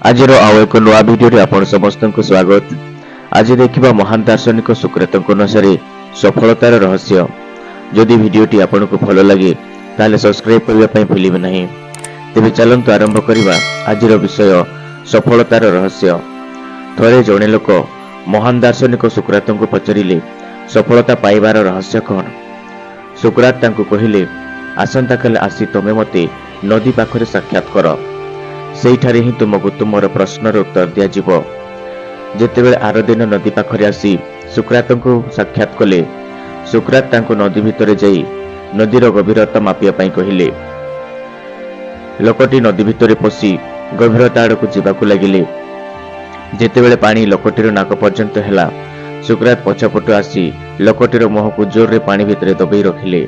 आजिर आउ एक नुआ भिडियो आपण समस्त को स्वागत। आज देखिबा महान दार्शनिक सुकृतଙ୍କ अनुसारे सफलतार रहस्य। जदि भिडियोटी आपनको भल लगे ताले सब्सक्राइब करबा पई भूलिबे नहीं। तेबे चलंतु आरंभ करिबा आजिर विषय सफलतार रहस्य। थरे जणे लोक महान दार्शनिक सुकृतଙ୍କୁ पचरिले सफलता पाइबार रहस्य कोन। सुकृत तांको कहिले आसंता काले आसी तमे मते नदी पाखरे साक्षात कर, सेठारे ही तुमको तुमर प्रश्नर उत्तर दिया जिवो। जेतेबेले आर दिन नदी पाखरे आसी सुकृतଙ୍କୁ साक्षात कले, सुकृत तांको नदी भितरे जाई नदीर गभीरता मापिया पई कहिले। लोकटी नदी भितरे पसी गभीरता आड़कू जिबाकू लागिले। जेतेबेले पानी लोकटीर नाक पर्यंत हेला, सुकृत पछपटु आसी लोकटीर मुहकू जोर रे पानी भितरे दबेई रखिले।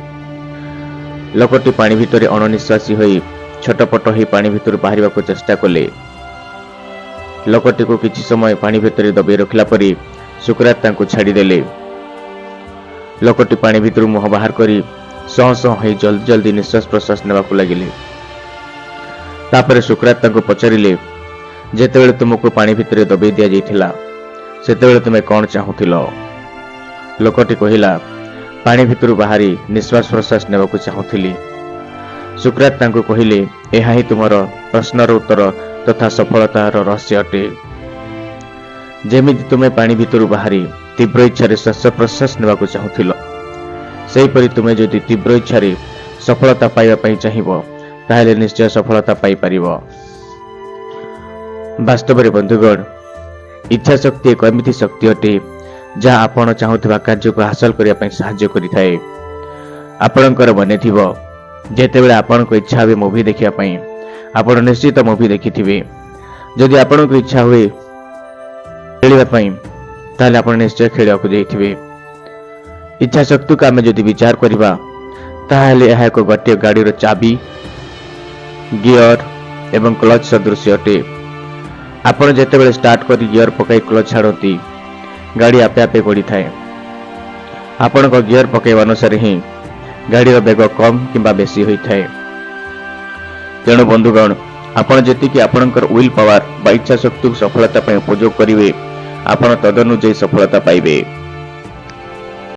लोकटी पानी भितरे अणनिश्वासी होई छटपट ही पानी भितर बाहर को चेष्टा कले। लोकटी को किछि समय पानी भितर दबे रखला परी सुकृत तांको छाड़ी देले। लोकटी पानी भितर मुह बाहर करी सह सह ही जल्दी जल्दी निश्वास प्रश्वास नेबाकू लागिले। तापरे सुकृत तांको पचारिले, जेतेबेले तुमको पानी भितर दबे दिया जाइथिला सेतेबेले तुमे कोन चाहुथिलो? लोकटी कहिला, पानी भितर बाहरी निश्वास प्रश्वास नेबाकू चाहुथिली। सुकृत तांको कहिले, एहा ही तुमर प्रश्नर उत्तर तथा सफलतार रहस्य अटे। जेमिति तुमे पानी भितर बाहरी तीव्र इच्छा श्वास प्रश्वास नेबाकू चाहुथिलो, सेहीपरि तुमे जदि तीव्र इच्छा सफलता पाइबा पई चाहिबो ताहेले निश्चय सफलता पाई परिबो। वास्तव में बंधुगण, इच्छा शक्ति एक एमिति शक्ति अटे जहाँ आपण चाहुथिबा कार्य को हासिल करिया पई सहाय्य करिथाए। आपणकर मने थिबो, जेतेबेले आपण को इच्छा हुए मूवी देखिया पई आपण निश्चित मूवी देखिथिबे। जदि आपण को इच्छा हुए खेलिबा पई ताले आपण निश्चय खेलिया को जाइथिबे। इच्छा शक्ति का आमे जदि विचार करिबा ताहेले एहा एक गट्टे गाड़ी रो चाबी, गियर एवं क्लच सदृश अटे। आपण जेतेबेले स्टार्ट करी गियर पकाई क्लच छाड़ती गाड़ी आपे आपे गड़ी थाए। आपण को गियर पकाइबा अनुसार ही गाड़ी बेग कम किंबा बेसी होई थाए। तेणु बंधुगण, आपण जेतिकी आपणकर विल पावर बा इच्छा शक्ति सफलता पई उपयोग करिवे, आपण तदनुଯାयी सफलता पाइबे।